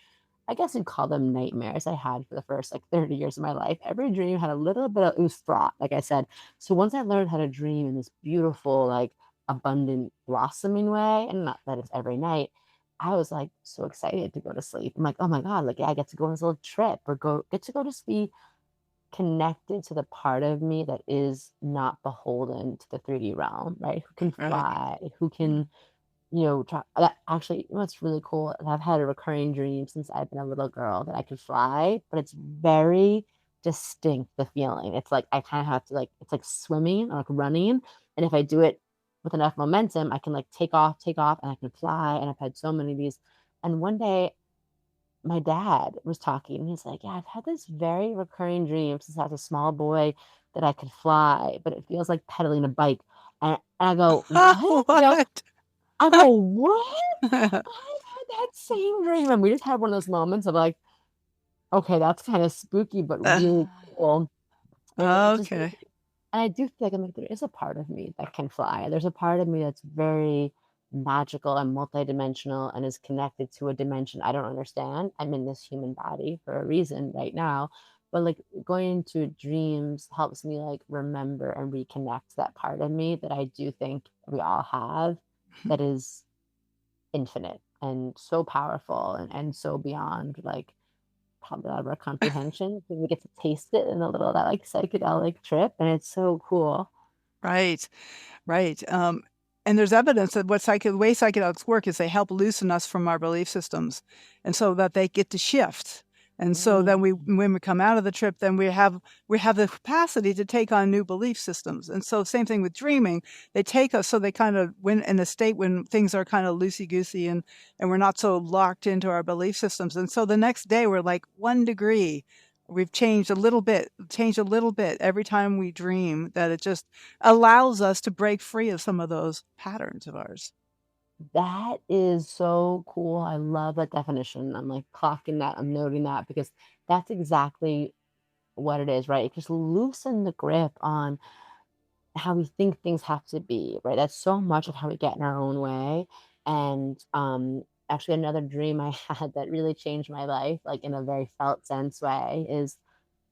I guess you'd call them nightmares I had for the first like 30 years of my life. Every dream had a little bit of, it was fraught, like I said. So once I learned how to dream in this beautiful, like abundant, blossoming way, and not that it's every night, I was like so excited to go to sleep. I'm like, oh my God, like yeah, I get to go on this little trip or get to go just be connected to the part of me that is not beholden to the 3D realm, right? Who can Right. fly, who Mhm. can try that actually, what's really cool, I've had a recurring dream since I've been a little girl that I could fly, but it's very distinct, the feeling. It's like I kind of have to like it's like swimming or like running. And if I do it with enough momentum, I can like take off, and I can fly. And I've had so many of these. And one day my dad was talking, and he's like, yeah, I've had this very recurring dream since I was a small boy that I could fly, but it feels like pedaling a bike. And I go, what? What? I go, what? I've had that same dream. And we just had one of those moments of like, okay, that's kind of spooky, but really cool. And it just made Okay. me, and I do feel like I'm like, there is a part of me that can fly. There's a part of me that's very magical and multidimensional and is connected to a dimension I don't understand. I'm in this human body for a reason right now. But like going into dreams helps me like remember and reconnect that part of me that I do think we all have that is infinite and so powerful and so beyond like probably out of our comprehension. We get to taste it in a little of that like psychedelic trip, and it's so cool. Right. Right, and there's evidence that the way psychedelics work is they help loosen us from our belief systems, and so that they get to shift, and so then Mm, when we come out of the trip, then we have the capacity to take on new belief systems, and so same thing with dreaming. They take us so they kind of when in a state when things are kind of loosey goosey and we're not so locked into our belief systems, and so the next day we're like 1 degree. We've changed a little bit every time we dream. That it just allows us to break free of some of those patterns of ours. that is so cool. I love that definition. I'm like clocking that, I'm noting that because that's exactly what it is, right? It just loosen the grip on how we think things have to be, right? That's so much of how we get in our own way. And actually another dream I had that really changed my life, like in a very felt sense way, is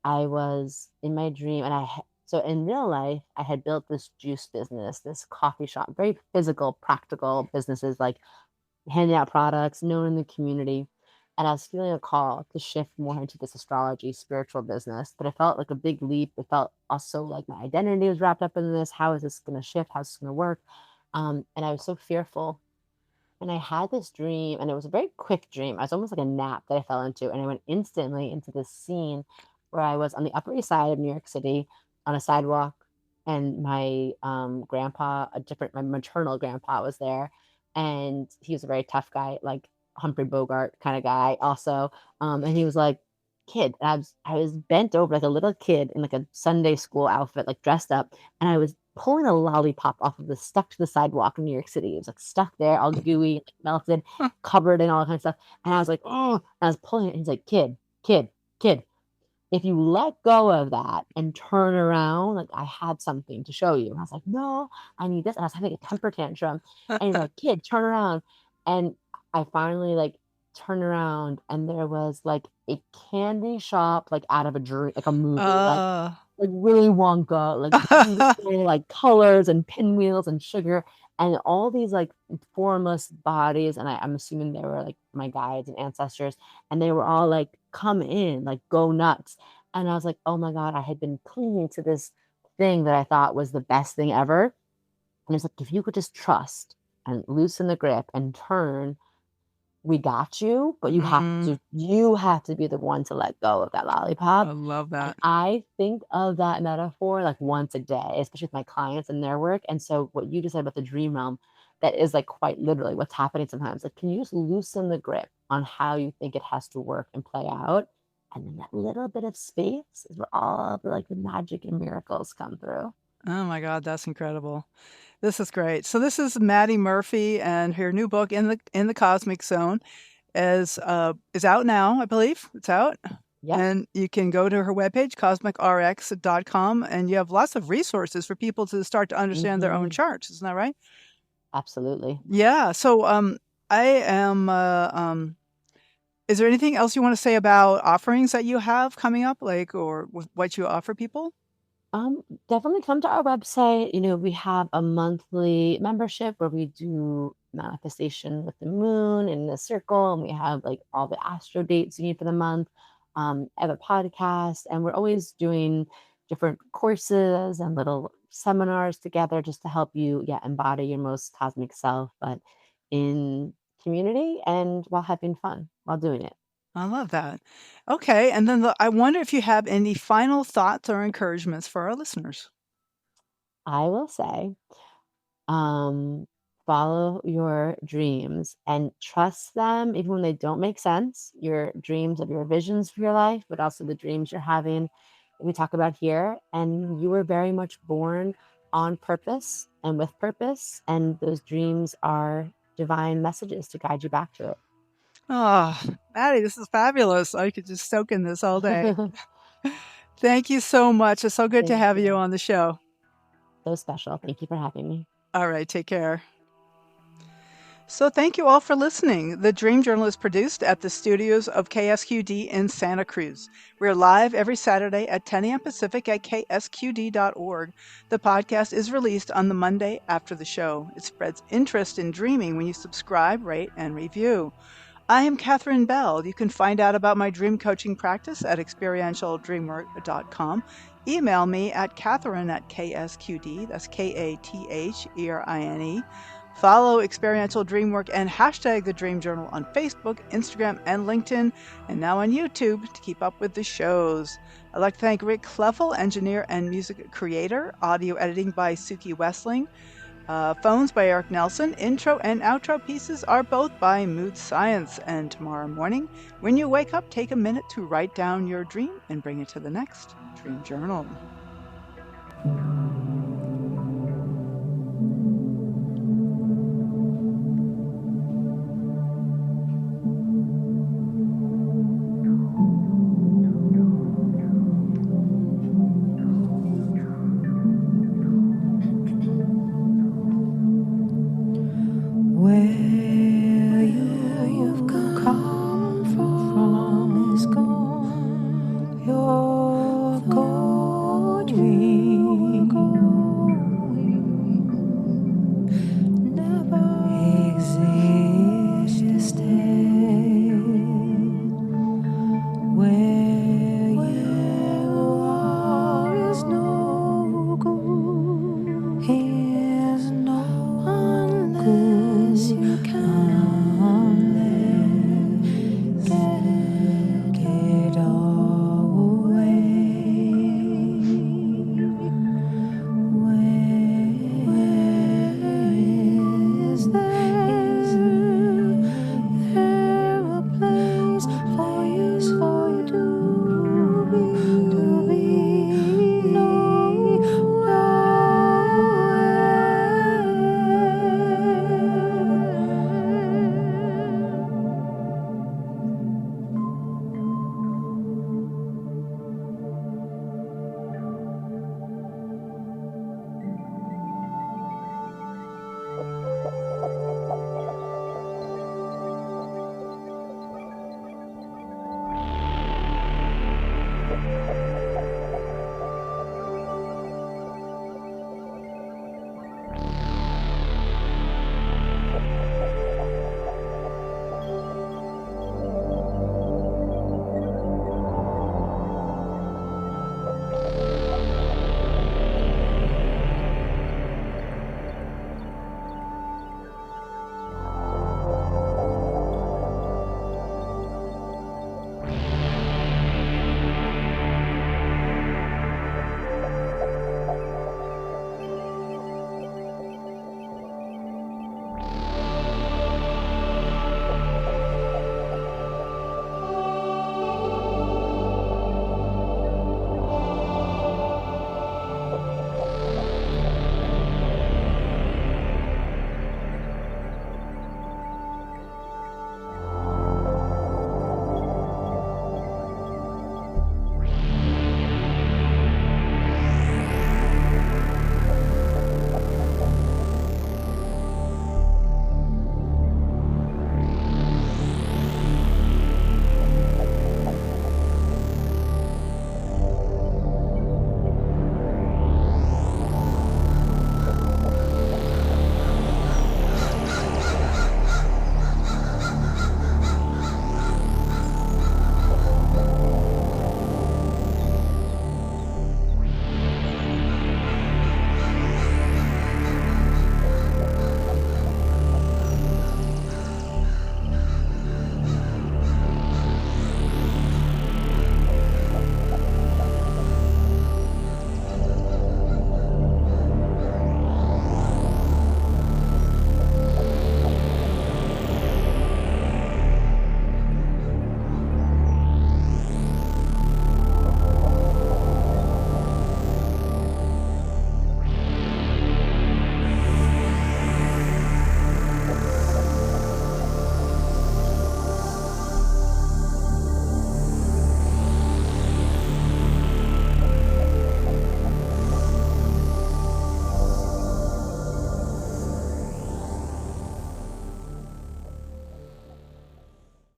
I was in my dream, and so in real life, I had built this juice business, this coffee shop, very physical, practical businesses, like handing out products, known in the community. And I was feeling a call to shift more into this astrology, spiritual business. But it felt like a big leap. It felt also like my identity was wrapped up in this. How is this going to shift? How's this going to work? And I was so fearful, and I had this dream, and it was a very quick dream. It was almost like a nap that I fell into. And I went instantly into this scene where I was on the Upper East Side of New York City on a sidewalk. And my grandpa, my maternal grandpa was there. And he was a very tough guy, like Humphrey Bogart kind of guy, also. And he was like, kid. And I was bent over like a little kid in like a Sunday school outfit, like dressed up, and I was pulling a lollipop off of the stuck to the sidewalk in New York City. It was like stuck there, all gooey, like, melted, Huh. covered in all kind of stuff. And I was like, oh, and I was pulling it. And he's like, kid, kid, if you let go of that and turn around, like I had something to show you. And I was like, no, I need this. And I was having a temper tantrum. And he's like, kid, turn around. And I finally like turned around, and there was like a candy shop, like out of a dream, like a movie, Uh, like Willy Wonka, like beautiful, like colors and pinwheels and sugar and all these like formless bodies. And I'm assuming they were like my guides and ancestors, and they were all like, come in, like go nuts. And I was like, oh my God, I had been clinging to this thing that I thought was the best thing ever. And it's like, if you could just trust and loosen the grip and turn, we got you, but Mm, you have to be the one to let go of that I lollipop. love And that. I think of that metaphor like once a day, especially with my clients and their work. And so what you just said about the dream realm, that is like quite literally what's happening sometimes. Like, can you just loosen the grip on how you think it has to work and play out? And then that little bit of space is where all of the like the magic and miracles come through. Oh my God, that's incredible. This is great. So this is Maddie Murphy, and her new book, In the Cosmic Zone, is out now, I believe. It's out. Yep. And you can go to her webpage, cosmicrx.com, and you have lots of resources for people to start to understand their own Hmm. charts. Isn't that right? Absolutely. Yeah. So I am is there anything else you want to say about offerings that you have coming up, like, or what you offer people? Definitely come to our website. We have a monthly membership where we do manifestation with the moon and the circle, and we have like all the astro dates you need for the month, other podcasts, and we're always doing different courses and little seminars together just to help you, yeah, embody your most cosmic self, but in community and while having fun while doing it. I love that. Okay, and then I wonder if you have any final thoughts or encouragements for our listeners. I will say um, follow your dreams and trust them even when they don't make sense. Your dreams of your visions for your life, but also the dreams you're having that we talk about here. And you were very much born on purpose and with purpose. And those dreams are divine messages to guide you back to Oh, Maddie, this is fabulous. I could just soak in this all day. it. Thank you so much. It's so good to Thank have you you. on the show. So special. Thank you for having me. All right, take care. So, thank you all for listening. The Dream Journal is produced at the studios of KSQD in Santa Cruz. We're live every Saturday at 10 a.m. Pacific at ksqd.org. The podcast is released on the Monday after the show. It spreads interest in dreaming when you subscribe, rate, and review. I am Catherine Bell. You can find out about my dream coaching practice at experientialdreamwork.com. Email me at Catherine at KSQD. That's KATHERINE. Follow Experiential Dreamwork and hashtag the Dream Journal on Facebook, Instagram, and LinkedIn, and now on YouTube to keep up with the shows. I'd like to thank Rick Kleffel, engineer and music creator, audio editing by Suki Westling. Phones by Eric Nelson. Intro and outro pieces are both by Mood Science. And tomorrow morning, when you wake up, take a minute to write down your dream and bring it to the next Dream Journal.